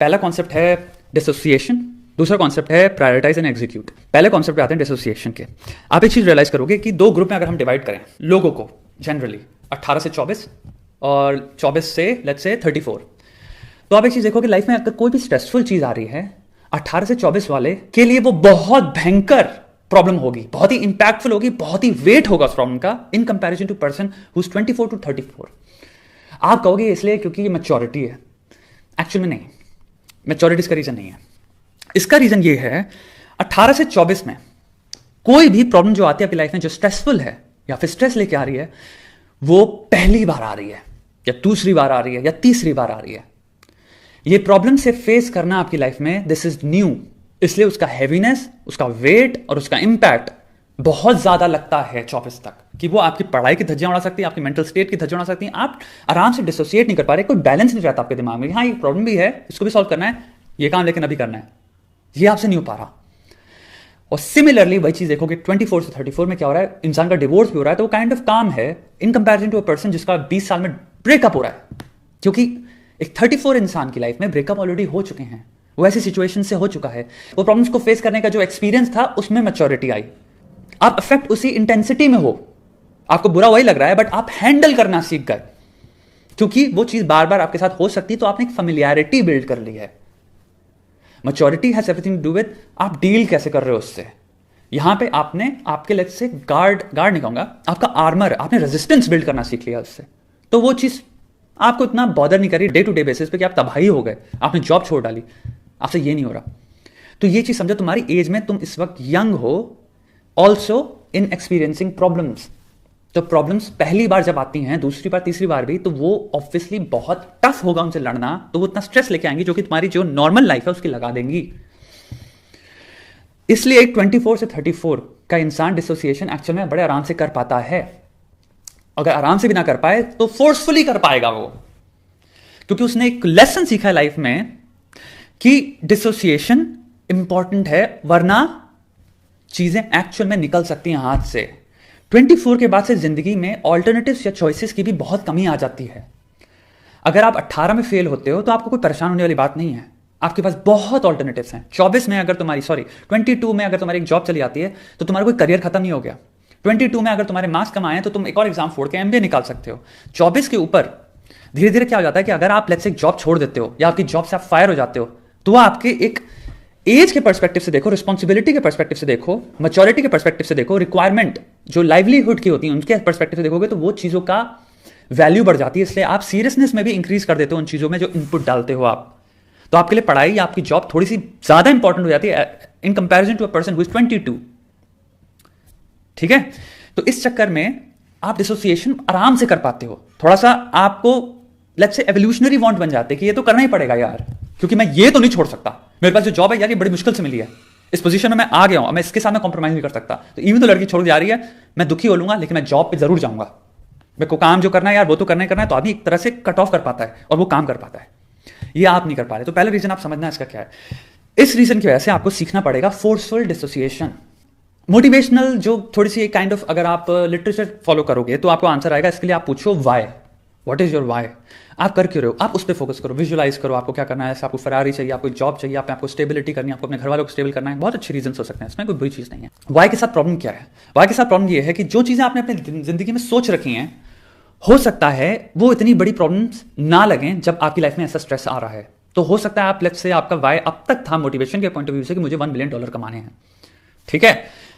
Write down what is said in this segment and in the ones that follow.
पहला कॉन्सेप्ट है डिसोसिएशन, दूसरा कॉन्सेप्ट है प्रायोरिटाइज एंड एग्जीक्यूट। पहले कॉन्सेप्ट पे आते हैं डिसोसिएशन के। आप एक चीज रियलाइज करोगे कि दो ग्रुप में अगर हम डिवाइड करें लोगों को जनरली 18 से 24 और 24 से लेट्स से 34, तो आप एक चीज देखो कि लाइफ में अगर कोई भी स्ट्रेसफुल चीज आ रही है 18 से 24 वाले के लिए वो बहुत भयंकर प्रॉब्लम होगी, बहुत ही इंपैक्टफुल होगी, बहुत ही वेट होगा उस प्रॉब्लम का in comparison to person who is 24 to 34। आप कहोगे इसलिए क्योंकि ये मैच्योरिटी है। एक्चुअल में नहीं, मैच्योरिटी इसका रीजन नहीं है। इसका रीजन ये है 18 से 24 में कोई भी प्रॉब्लम जो आती है आपकी लाइफ में जो स्ट्रेसफुल है या फिर स्ट्रेस लेके आ रही है, वो पहली बार आ रही है या दूसरी बार आ रही है या तीसरी बार आ रही है। ये प्रॉब्लम से फेस करना आपकी लाइफ में दिस इज न्यू, इसलिए उसका हैवीनेस, उसका वेट और उसका इंपैक्ट बहुत ज्यादा लगता है 24 तक, कि वो आपकी पढ़ाई की धज्जियां उड़ा सकती है, आपकी मेंटल स्टेट की धज्जियां उड़ा सकती हैं। आप आराम से डिसोसिएट नहीं कर पा रहे, कोई बैलेंस नहीं रहता आपके दिमाग में। हाँ ये प्रॉब्लम भी है, इसको भी सॉल्व करना है, ये काम लेकिन अभी करना है, ये आपसे नहीं हो पा रहा। और सिमिलरली वही चीज देखोगे 24 से 34 में क्या हो रहा है, इंसान का डिवोर्स भी हो रहा है, तो वो काइंड ऑफ काम है in comparison to a person जिसका 20 साल में ब्रेकअप हो रहा है। क्योंकि एक 34 इंसान की लाइफ में ब्रेकअप ऑलरेडी हो चुके हैं, वो ऐसी सिचुएशन से हो चुका है, वो प्रॉब्लम्स को फेस करने का जो एक्सपीरियंस था उसमें मैच्योरिटी आई। आप अफेक्ट उसी इंटेंसिटी में हो, आपको बुरा वही लग रहा है बट आप हैंडल करना सीख गए, क्योंकि वो चीज बार बार आपके साथ हो सकती है, तो आपने एक फेमिलियरिटी बिल्ड कर ली है। Maturity has everything to do with आप डील कैसे कर रहे हो उससे। यहां पे आपने आपके लेट्स से गार्ड नहीं कहूंगा, आपका आर्मर, आपने रेजिस्टेंस बिल्ड करना सीख लिया उससे, तो वो चीज आपको इतना बॉदर नहीं करी डे टू डे बेसिस पे कि आप तबाही हो गए, आपने जॉब छोड़ डाली, आपसे ये नहीं हो रहा। तो ये चीज समझो, तुम्हारी एज में तुम इस वक्त यंग हो, ऑल्सो इन एक्सपीरियंसिंग प्रॉब्लम्स। तो प्रॉब्लम्स पहली बार जब आती हैं, दूसरी बार तीसरी बार भी, तो वो ऑब्वियसली बहुत टफ होगा उनसे लड़ना, तो वो इतना स्ट्रेस लेके आएंगी जो कि तुम्हारी जो नॉर्मल लाइफ है उसकी लगा देंगी। इसलिए एक 24 से 34 का इंसान डिसोसिएशन एक्चुअल में बड़े आराम से कर पाता है। अगर आराम से भी ना कर पाए तो फोर्सफुली कर पाएगा वो, क्योंकि उसने एक लेसन सीखा है लाइफ में कि डिसोसिएशन इंपॉर्टेंट है, वरना चीजें एक्चुअल में निकल सकती हैं हाथ से। 24 के बाद से जिंदगी में ऑल्टरनेटिव्स या चॉइसेस की भी बहुत कमी आ जाती है। अगर आप 18 में फेल होते हो तो आपको कोई परेशान होने वाली बात नहीं है, आपके पास बहुत ऑल्टरनेटिव्स हैं। 22 में अगर तुम्हारी 22 में अगर तुम्हारी एक जॉब चली आती है तो तुम्हारा कोई करियर खत्म नहीं हो गया। 22 में अगर तुम्हारे मार्क्स कम आए हैं तो तुम एक और एग्जाम फोड़ के एमबीए निकाल सकते हो। 24 के ऊपर धीरे धीरे क्या हो जाता है कि अगर आप लेट्स से एक जॉब छोड़ देते हो या आपकी जॉब से आप फायर हो जाते हो, तो वो आपके एक एज के पर्सपेक्टिव से देखो, रिस्पॉन्सिबिलिटी के पर्सपेक्टिव से देखो, मैच्योरिटी के पर्सपेक्टिव से देखो, रिक्वायरमेंट जो लाइवलीहुड की होती है उनके पर्सपेक्टिव से देखोगे, तो वो चीजों का वैल्यू बढ़ जाती है। इसलिए आप सीरियसनेस में भी इंक्रीज कर देते हो उन चीजों में जो इनपुट डालते हो आप। तो आपके लिए पढ़ाई या आपकी जॉब थोड़ी सी ज्यादा इंपॉर्टेंट हो जाती है in comparison to a person who is 22। ठीक है, तो इस चक्कर में आप डिसोसिएशन आराम से कर पाते हो। थोड़ा सा आपको लेट्स से एवोल्यूशनरी वांट बन जाते हैं कि ये तो करना ही पड़ेगा यार, क्योंकि मैं ये तो नहीं छोड़ सकता, मेरे पास जो जॉब है यार ये बड़ी मुश्किल से मिली है, इस पोजीशन में मैं आ गया हूं, मैं इसके साथ में कॉम्प्रोमाइज नहीं कर सकता। तो इवन तो लड़की छोड़ जा रही है, मैं दुखी हो लूंगा लेकिन मैं जॉब पे जरूर जाऊंगा, मेरे को काम जो करना है यार वो तो करना ही करना है। तो आदमी एक तरह से कट ऑफ कर पाता है और वो काम कर पाता है। ये आप नहीं कर पा रहे, तो पहला रीजन आप समझना इसका क्या है। इस रीजन की वजह से आपको सीखना पड़ेगा फोर्सफुल डिसोसिएशन। मोटिवेशनल जो थोड़ी सी काइंड ऑफ अगर आप लिटरेचर फॉलो करोगे तो आपको आंसर आएगा। इसके लिए आप पूछो why, what is your why, आप कर क्यों रहे हो, आप उस पर फोकस करो, विजुअलाइज करो आपको क्या करना है। आपको फरारी चाहिए, आपको जॉब चाहिए, आपको स्टेबिलिटी करनी है, आपको अपने घर वालों को स्टेबल करना है, बहुत अच्छे रीजन हो सकते हैं, इसमें कोई बुरी चीज नहीं है। वाई के साथ प्रॉब्लम क्या है, वाई के साथ प्रॉब्लम ये है कि जो चीजें आपने अपनी जिंदगी में सोच रखी हैं, हो सकता है वो इतनी बड़ी प्रॉब्लम्स ना लगें जब आपकी लाइफ में ऐसा स्ट्रेस आ रहा है। तो हो सकता है आप लेट्स से आपका वाई अब तक था मोटिवेशन के पॉइंट ऑफ व्यू से कि मुझे $1 बिलियन कमाने हैं, ठीक है,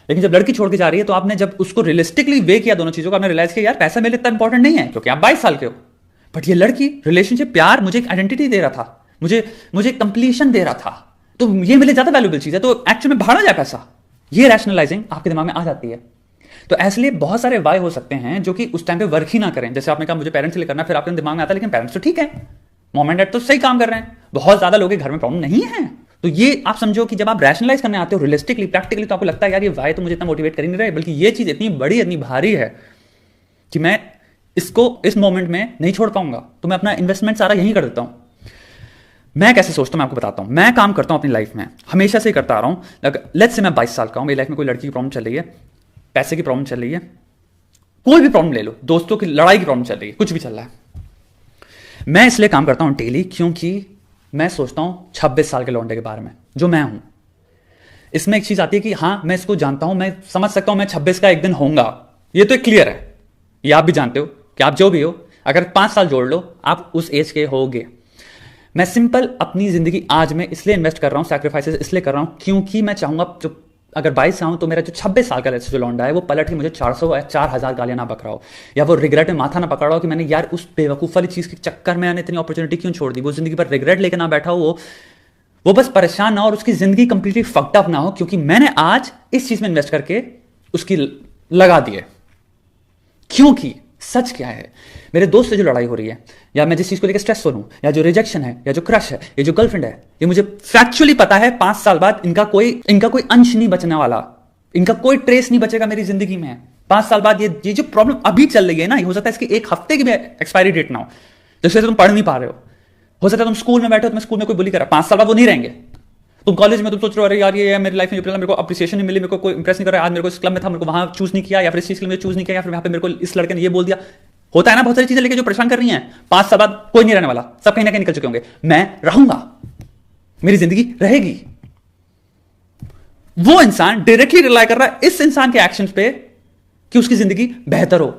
लेकिन जब लड़की छोड़ के जा रही है तो आपने जब उसको रियलिस्टिकली वे किया दोनों चीजों को, आपने रियलाइज किया यार पैसा मेरे लिए इतना इंपॉर्टेंट नहीं है क्योंकि आप 22 साल के हो, बट ये लड़की रिलेशनशिप प्यार मुझे एक आइडेंटिटी दे रहा था, मुझे कंप्लीशन दे रहा था, तो ये मेरे लिए ज्यादा वैल्यूबल चीज है, तो एक्चुअली में भाड़ा जाए पैसा। ये रैशनलाइजिंग आपके दिमाग में आ जाती है। तो ऐसे लिए बहुत सारे वाई हो सकते हैं जो कि उस टाइम पे वर्क ही ना करें। जैसे आपने कहा मुझे पेरेंट्स के लिए करना, फिर आपके दिमाग में आता है लेकिन पेरेंट्स तो ठीक है, मॉम एंड डैड तो सही काम कर रहे हैं, बहुत ज्यादा लोगों के घर में प्रॉब्लम नहीं है। तो ये आप समझो कि जब आप रैशनलाइज करने आते हो रियलिस्टिकली प्रैक्टिकली, तो आपको लगता है यार ये वाई तो मुझे इतना मोटिवेट कर ही नहीं रहे, बल्कि ये चीज इतनी बड़ी इतनी भारी है कि मैं इसको इस मोमेंट में नहीं छोड़ पाऊंगा, तो मैं अपना इन्वेस्टमेंट सारा यहीं कर देता हूं। मैं कैसे सोचता हूं मैं आपको बताता हूं। मैं काम करता हूं अपनी लाइफ में, हमेशा से करता आ रहा हूं। लेट्स से मैं 22 साल का हूं, मेरी लाइफ में कोई लड़की की प्रॉब्लम चल रही है, पैसे की प्रॉब्लम चल रही है, कोई भी प्रॉब्लम ले लो, दोस्तों की लड़ाई की प्रॉब्लम चल रही है, कुछ भी चल रहा है, मैं इसलिए काम करता हूं डेली, क्योंकि मैं सोचता हूं 26 साल के लौंडे के बारे में जो मैं हूं। इसमें एक चीज आती है कि हां मैं इसको जानता हूं, मैं समझ सकता हूं मैं 26 का एक दिन होऊंगा, ये तो क्लियर है, ये आप भी जानते हो कि आप जो भी हो अगर 5 साल जोड़ लो आप उस एज के होगे। मैं सिंपल अपनी जिंदगी आज में इसलिए इन्वेस्ट कर रहा हूं, सैक्रिफाइसेस इसलिए कर रहा हूं क्योंकि मैं चाहूंगा जो अगर 22 से आऊं तो मेरा जो 26 साल का जो लौंडा है वो पलट के मुझे 400 या 4000 गालियां ना बक रहा हो, या वो रिग्रेट में माथा ना पकड़ रहा हो कि मैंने यार उस बेवकूफ वाली चीज के चक्कर में मैंने इतनी अपॉर्चुनिटी क्यों छोड़ दी। वो जिंदगी पर रिग्रेट लेकर ना बैठा हो, वो बस परेशान ना हो और उसकी जिंदगी कंप्लीटली फक्ड अप ना हो क्योंकि मैंने आज इस चीज में इन्वेस्ट करके उसकी लगा दिए। क्योंकि सच क्या है, मेरे दोस्त से जो लड़ाई हो रही है या मैं जिस चीज को लेकर स्ट्रेसफुल हूं या जो रिजेक्शन है या जो क्रश है या जो गर्लफ्रेंड है, ये मुझे फैक्चुअली पता है 5 साल बाद इनका कोई अंश नहीं बचने वाला, इनका कोई ट्रेस नहीं बचेगा मेरी जिंदगी में। 5 साल बाद ये जो प्रॉब्लम अभी चल रही है ना, ये हो सकता है इसकी 1 हफ्ते की भी एक्सपायरी डेट ना हो, जिससे तुम पढ़ नहीं पा रहे हो सकता है तुम स्कूल में बैठे हो, तुम्हें स्कूल में कोई बुली करा, 5 साल बाद वो नहीं रहेंगे। तुम कॉलेज में तुम सोच रहे हो अरे यार ये मेरी लाइफ में मेरे को अप्रिसिएशन नहीं मिली, मेरे को कोई इंप्रेस नहीं कर रहा, आज मेरे को इस क्लब में था, मेरे को वहां चूज नहीं किया, या फिर इस चीज के लिए चूज नहीं किया, या फिर वहां पे मेरे को इस लड़के ने ये बोल दिया। होता है ना बहुत सारी चीजें लेके जो परेशान कर रही हैं। 5 साल बाद कोई नहीं रहने वाला, सब कहीं ना कहीं निकल चुके होंगे, मैं रहूंगा, मेरी जिंदगी रहेगी। वो इंसान डायरेक्टली रिलाई कर रहा है इस इंसान के एक्शंस पे कि उसकी जिंदगी बेहतर हो।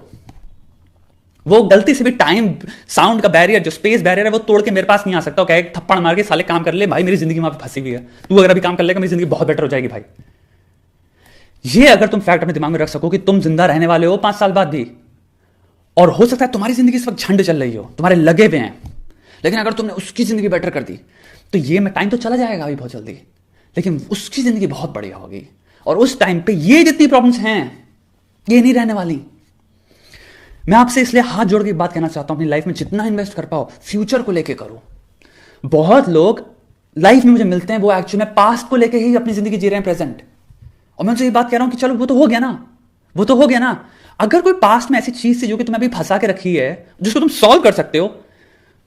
वो गलती से भी टाइम साउंड का बैरियर, जो स्पेस बैरियर है, वो तोड़ के मेरे पास नहीं आ सकता। कहे थप्पड़ मार के साले काम कर ले भाई, मेरी जिंदगी वहां पे फंसी हुई है, तू अगर अभी काम कर लेगा मेरी जिंदगी बहुत बेटर हो जाएगी भाई। ये अगर तुम फैक्ट अपने दिमाग में रख सको कि तुम जिंदा रहने वाले हो 5 साल बाद भी, और हो सकता है तुम्हारी जिंदगी इस वक्त झंड चल रही हो, तुम्हारे लगे हुए हैं, लेकिन अगर तुमने उसकी जिंदगी बेटर कर दी तो ये में टाइम तो चला जाएगा अभी बहुत जल्दी, लेकिन उसकी जिंदगी बहुत बढ़िया होगी। और उस टाइम पे ये जितनी प्रॉब्लम्स हैं ये नहीं रहने वाली। मैं आपसे इसलिए हाथ जोड़ के बात कहना चाहता हूं, अपनी लाइफ में जितना इन्वेस्ट कर पाओ फ्यूचर को लेके करो। बहुत लोग लाइफ में मुझे मिलते हैं वो एक्चुअली में पास्ट को लेके ही अपनी जिंदगी जी रहे हैं, प्रेजेंट। और मैं उनसे ये बात कह रहा हूं कि चलो वो तो हो गया ना, वो तो हो गया ना। अगर कोई पास्ट में ऐसी चीज थी जो कि तुम्हें अभी फंसा के रखी है, जिसको तुम सॉल्व कर सकते हो,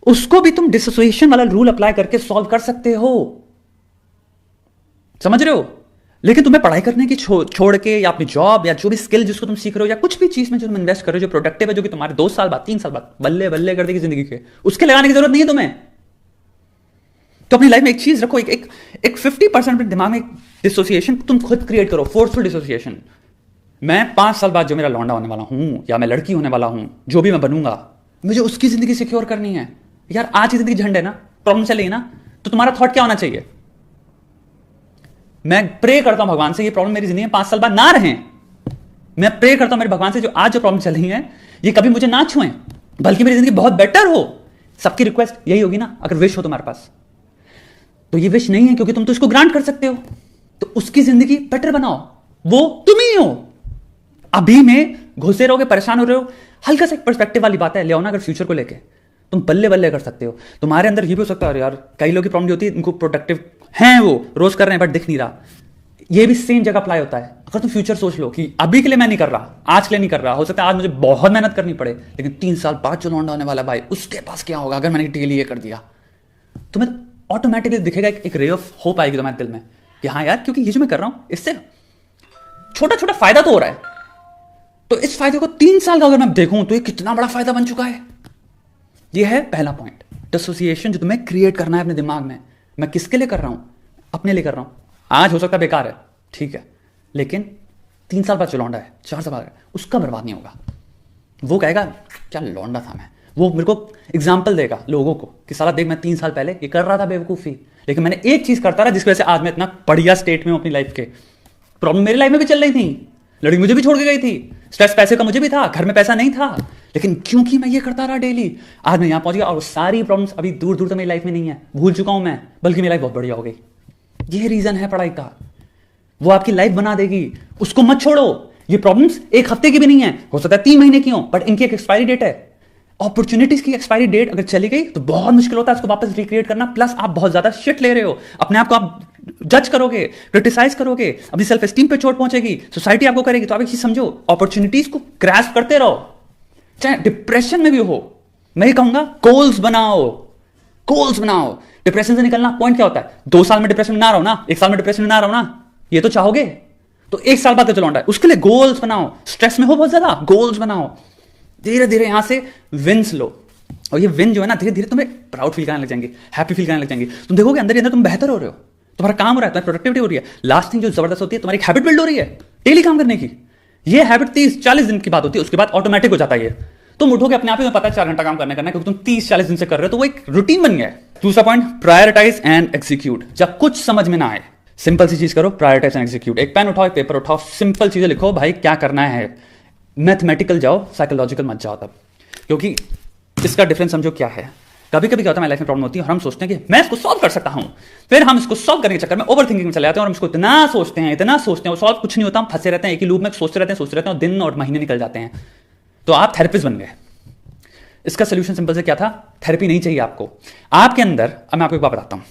उसको भी तुम डिसोसिएशन वाला रूल अप्लाई करके सॉल्व कर सकते हो। समझ रहे हो? लेकिन तुम्हें पढ़ाई करने की छोड़ के या अपनी जॉब या जो भी स्किल जिसको तुम सीख रहे हो या कुछ भी चीज में जो तुम इन्वेस्ट कर रहे हो जो प्रोडक्टिव है, जो कि तुम्हारे 2 साल बाद 3 साल बाद बल्ले बल्ले कर देगी जिंदगी के, उसके लगाने की जरूरत नहीं है तुम्हें। तो अपनी लाइफ में एक चीज रखो, एक 50% दिमाग में डिसोसिएशन तुम खुद क्रिएट करो, फोर्सफुल डिसोसिएशन। मैं 5 साल बाद जो मेरा लौंडा होने वाला हूं या मैं लड़की होने वाला हूं, जो भी मैं बनूंगा, मुझे उसकी जिंदगी सिक्योर करनी है। यार आज की जिंदगी झंड है ना, प्रॉब्लम चल रही है ना, तो तुम्हारा थॉट क्या होना चाहिए? मैं प्रे करता हूं भगवान से ये प्रॉब्लम मेरी जिंदगी में 5 साल बाद ना रहे। मैं प्रे करता हूं मेरे भगवान से जो आज जो प्रॉब्लम चल रही है ये कभी मुझे ना छुएं, बल्कि मेरी जिंदगी बहुत बेटर हो। सबकी रिक्वेस्ट यही होगी ना, अगर विश हो तुम्हारे पास। तो ये विश नहीं है क्योंकि तुम तो इसको ग्रांट कर सकते हो, तो उसकी जिंदगी बेटर बनाओ, वो तुम ही हो। अभी में घुसे रहोगे, परेशान हो रहे हो, हल्का सा एक पर्सपेक्टिव वाली बात है ले आओ ना। अगर फ्यूचर को लेके तुम बल्ले बल्ले कर सकते हो, तुम्हारे अंदर ये भी हो सकता है यार कई लोगों की प्रॉब्लम होती है, इनको प्रोडक्टिव हैं, वो रोज कर रहे हैं बट दिख नहीं रहा। ये भी सेम जगह अप्लाई होता है। अगर तुम फ्यूचर सोच लो कि अभी के लिए मैं नहीं कर रहा, आज के लिए नहीं कर रहा, हो सकता है आज मुझे बहुत मेहनत करनी पड़े, लेकिन 3 साल बाद जो लौंडा होने वाला भाई उसके पास क्या होगा अगर मैंने डेली ये कर दिया, तुम्हें ऑटोमेटिकली दिखेगा एक रे ऑफ होप आएगी तुम्हारे दिल में कि हाँ यार, क्योंकि ये जो मैं कर रहा हूं इससे छोटा छोटा फायदा तो हो रहा है, तो इस फायदे को 3 साल का अगर मैं देखूं तो ये कितना बड़ा फायदा बन चुका है। ये है पहला पॉइंट, डिसोसिएशन जो तुम्हें क्रिएट करना है अपने दिमाग में। मैं किसके लिए कर रहा हूं? अपने लिए कर रहा हूं। आज हो सकता है बेकार है, ठीक है, लेकिन 3 साल बाद जो लौंडा है, 4 साल बाद उसका बर्बाद नहीं होगा। वो कहेगा क्या लौंडा था मैं, वो मेरे को एग्जाम्पल देगा लोगों को कि साला देख मैं 3 साल पहले ये कर रहा था बेवकूफी, लेकिन मैंने एक चीज करता रहा जिसकी वजह से आज मैं इतना बढ़िया स्टेट में हूं अपनी लाइफ के। प्रॉब्लम मेरी लाइफ में भी चल रही थी, लड़की मुझे भी छोड़ के गई थी, स्ट्रेस पैसे का मुझे भी था, घर में पैसा नहीं था, लेकिन क्योंकि मैं ये करता रहा डेली, आज मैं यहां पहुंच गया और सारी प्रॉब्लम्स अभी दूर दूर तक मेरी लाइफ में नहीं है, भूल चुका हूं मैं, बल्कि मेरी लाइफ बहुत बढ़िया हो गई। ये रीजन है पढ़ाई का, वो आपकी लाइफ बना देगी, उसको मत छोड़ो। ये प्रॉब्लम्स 1 हफ्ते की भी नहीं है, हो सकता है 3 महीने की हो, बट इनकी एक एक्सपायरी डेट है। अपॉर्चुनिटीज की एक्सपायरी डेट अगर चली गई तो बहुत मुश्किल होता है उसको वापस रिक्रिएट करना। प्लस आप बहुत ज्यादा शिट ले रहे हो, अपने आप को आप जज करोगे, क्रिटिसाइज करोगे, अपनी सेल्फ एस्टीम पे चोट पहुंचेगी, सोसाइटी आपको करेगी। तो आप एक चीज समझो, अपॉर्चुनिटीज को ग्रैस्प करते रहो, चाहे डिप्रेशन में भी हो। मैं ये कहूंगा गोल्स बनाओ, गोल्स बनाओ। डिप्रेशन से निकलना पॉइंट क्या होता है? 2 साल में डिप्रेशन में ना रहो ना, 1 साल में डिप्रेशन में ना रहो ना, ये तो चाहोगे। तो 1 साल बाद चलो, उसके लिए गोल्स बनाओ। स्ट्रेस में हो बहुत ज्यादा, गोल्स बनाओ, धीरे धीरे यहां से विंस लो, और ये विन जो है ना, धीरे धीरे तुम्हें प्राउड फील करने लग जाएंगे, हैप्पी फील करने लग जाएंगे। तुम देखोगे अंदर ही अंदर तुम बेहतर हो रहे हो, तुम्हारा काम हो रहा है, तुम्हारी प्रोडक्टिविटी हो रही है। लास्ट थिंग जो जबरदस्त होती है, तुम्हारी हैबिट बिल्ड हो रही है डेली काम करने की। ये हैबिट 30-40 दिन की बात होती है, उसके बाद ऑटोमेटिक हो जाता है। ये तुम उठोगे अपने आप ही, पता है 4 घंटा काम करना है, क्योंकि तुम 30-40 दिन से कर रहे हो, तो वो एक रूटीन बन गया है। दूसरा पॉइंट, प्रायोरिटाइज एंड एग्जीक्यूट। जब कुछ समझ में ना आए, सिंपल सी चीज करो, प्रायोरिटाइज एंड एग्जीक्यूट। एक पेन उठाओ, एक पेपर उठाओ, सिंपल चीजें लिखो भाई, क्या करना है। मैथमेटिकल जाओ, साइकोलॉजिकल मत जाओ तब, क्योंकि इसका डिफरेंस समझो क्या है। कभी कभी क्या होता है, लाइफ में प्रॉब्लम होती है और हम सोचते हैं कि मैं इसको सॉल्व कर सकता हूं, फिर हम इसको सॉल्व करने के चक्कर में ओवर थिंकिंग में चले जाते हैं और हम इसको इतना सोचते हैं, वो सॉल्व कुछ नहीं होता, हम फंसे रहते हैं एक ही लूप में, सोचते रहते हैं और दिन और महीने निकल जाते हैं। तो आप थेरेपिस्ट बन गए। इसका सोल्यूशन सिंपल से क्या था, थेरेपी नहीं चाहिए आपको। आपके अंदर, अब मैं आपको एक बात बताता हूं,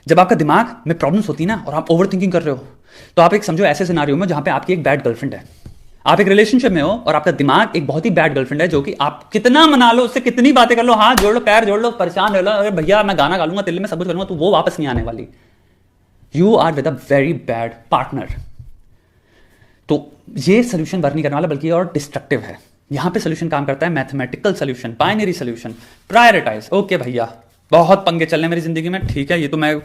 जब आपका दिमाग में प्रॉब्लम्स होती है ना और आप ओवर थिंकिंग कर रहे हो, तो आप एक समझो ऐसे सिनारियो में जहां पे आपकी एक बैड गर्लफ्रेंड है, आप एक रिलेशनशिप में हो और आपका दिमाग एक बहुत ही बैड गर्लफ्रेंड है, जो कि आप कितना मना लो, उससे कितनी बातें कर लो, हाथ जोड़ लो, पैर जोड़ लो, परेशान रह लो, अरे भैया मैं गाना गा लूंगा, दिल्ली में सब कुछ करूंगा, तो वो वापस नहीं आने वाली। You are with a very bad partner. तो ये सोल्यूशन वर्क नहीं करने वाला, बल्कि और डिस्ट्रक्टिव है। यहां पे सोल्यूशन काम करता है mathematical solution, binary solution, prioritize. Okay भैया, बहुत पंगे चल रहे हैं मेरी जिंदगी में, ठीक है, ये तो मैं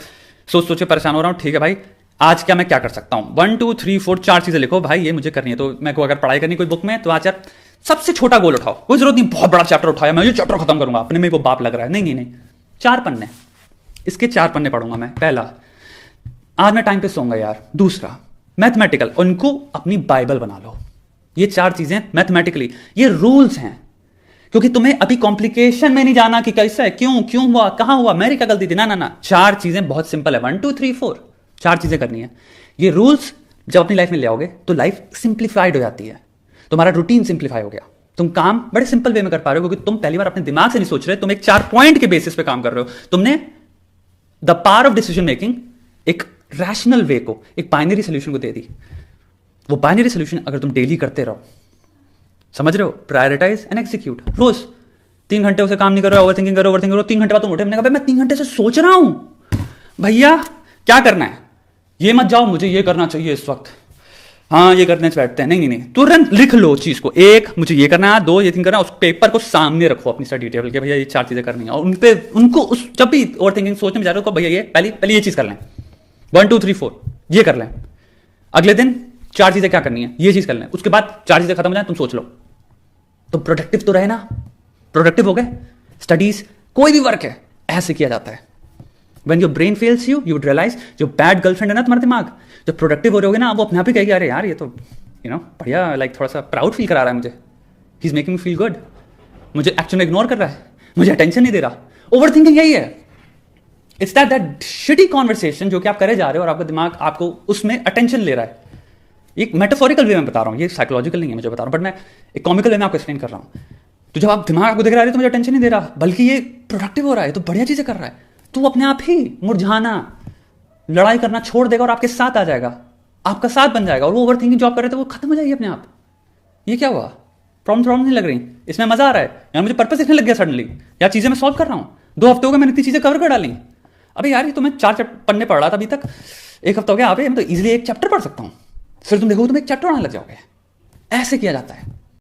सोच के परेशान हो रहा हूं, ठीक है भाई, आज क्या मैं क्या कर सकता हूं, 1 2 3 4 4 चीजें लिखो भाई, ये मुझे करनी है। तो मैं को अगर पढ़ाई करनी कोई बुक में, तो आज यार सबसे छोटा गोल उठाओ, कोई जरूरत नहीं बहुत बड़ा चैप्टर उठाया, मैं ये चैप्टर खत्म करूंगा, अपने में वो बाप लग रहा है, नहीं, 4 पन्ने, इसके 4 पन्ने पढ़ूंगा मैं। पहला, आज मैं टाइम पे सोऊंगा यार। दूसरा, मैथमेटिकल, उनको अपनी बाइबल बना लो। ये 4 चीजें मैथमेटिकली, ये रूल्स हैं, क्योंकि तुम्हें अभी कॉम्प्लिकेशन में नहीं जाना कि कैसा है, क्यों हुआ, कहां हुआ, मेरी क्या गलती थी, ना। 4 चीजें बहुत सिंपल है, 1 2 3 4, 4 चीजें करनी है। ये रूल्स जब अपनी लाइफ में ले आओगे तो लाइफ सिंप्लीफाइड हो जाती है, तुम्हारा रूटीन सिंप्लीफाई हो गया, तुम काम बड़े सिंपल वे में कर पा रहे हो, क्योंकि तुम पहली बार अपने दिमाग से नहीं सोच रहे, तुम एक 4 पॉइंट के बेसिस पे काम कर रहे हो। तुमने the power of decision making एक रैशनल वे को, एक बाइनरी सोल्यूशन को दे दी। वो बाइनरी सोल्यूशन अगर तुम डेली करते रहो, समझ रहे हो, प्रायोरिटाइज एंड एग्जीक्यूट, रोज 3 घंटे उसे काम नहीं कर रहे हो, ओवर थिंकिंग करो, 3 घंटे बाद तुम उठे, मैंने कहा मैं 3 घंटे से सोच रहा हूं, भैया क्या करना है, ये मत जाओ मुझे ये करना चाहिए इस वक्त, हाँ ये करने से बैठते हैं, नहीं, तुरंत लिख लो चीज को, 1 मुझे ये करना है, 2 ये थिंक करना है, उस पेपर को सामने रखो अपनी स्टडी टेबल के, भैया ये 4 चीजें करनी है, और उनपे उनको उस जब भी ओवर थिंकिंग सोचने में जा रहे हो, भैया ये पहले ये चीज कर लें, 1 2 3 4 ये कर लें, अगले दिन 4 चीजें क्या करनी है, ये चीज कर लें, उसके बाद 4 चीजें खत्म हो जाए, तुम सोच लो, तो प्रोडक्टिव तो रहे ना, प्रोडक्टिव हो गए। स्टडीज, कोई भी वर्क है, ऐसे किया जाता है। When your brain fails you, you would realize जो बैड गर्लफ्रेंड है ना तुम्हारा दिमाग, जब प्रोडक्टिव हो रहे होगे ना, वो अपने आप ही कहेगी अरे यार ये तो बढ़िया, लाइक थोड़ा सा प्राउड फील करा रहा है मुझे, he is making me feel good, मुझे एक्चुअली इग्नोर कर रहा है, मुझे अटेंशन नहीं दे रहा। ओवर थिंकिंग यही है, इट्स दैट शिटी कॉन्वर्सेशन जो कि आप करे जा रहे हो और आपका दिमाग आपको उसमें अटेंशन ले रहा है। एक मेटाफोरिकल वे में बता रहा हूँ, ये साइकोलॉजिकल नहीं है मुझे बता रहा हूँ, बट मैं एक कॉमिकल वे में आपको एक्सप्लेन कर रहा हूँ। तो जब आप दिमाग आपको देख रहा है तो मुझे अटेंशन नहीं दे रहा, बल्कि ये प्रोडक्टिव हो रहा है, तो बढ़िया चीजें कर रहा है, तो अपने आप ही मुरझाना, लड़ाई करना छोड़ देगा और आपके साथ आ जाएगा, आपका साथ बन जाएगा, और वो ओवर थिंकिंग जॉब कर रहे थे वो खत्म हो जाएगी अपने आप। ये क्या हुआ, प्रॉब्लम नहीं लग रही, इसमें मजा आ रहा है, यार मुझे पर्पस दिखने लग गया सडनली, यार चीजें मैं सॉल्व कर रहा हूँ, 2 हफ्ते हो गए मैंने इतनी चीजें कवर कर डाली, अबे यार ये तो मैं 4 पन्ने पढ़ रहा था अभी तक, 1 हफ्ता हो गया, अबे मैं तो इजीली 1 चैप्टर पढ़ सकता हूँ, फिर तुम देखो तुम 1 चैप्टर आने लग जाओगे। ऐसे किया जाता है।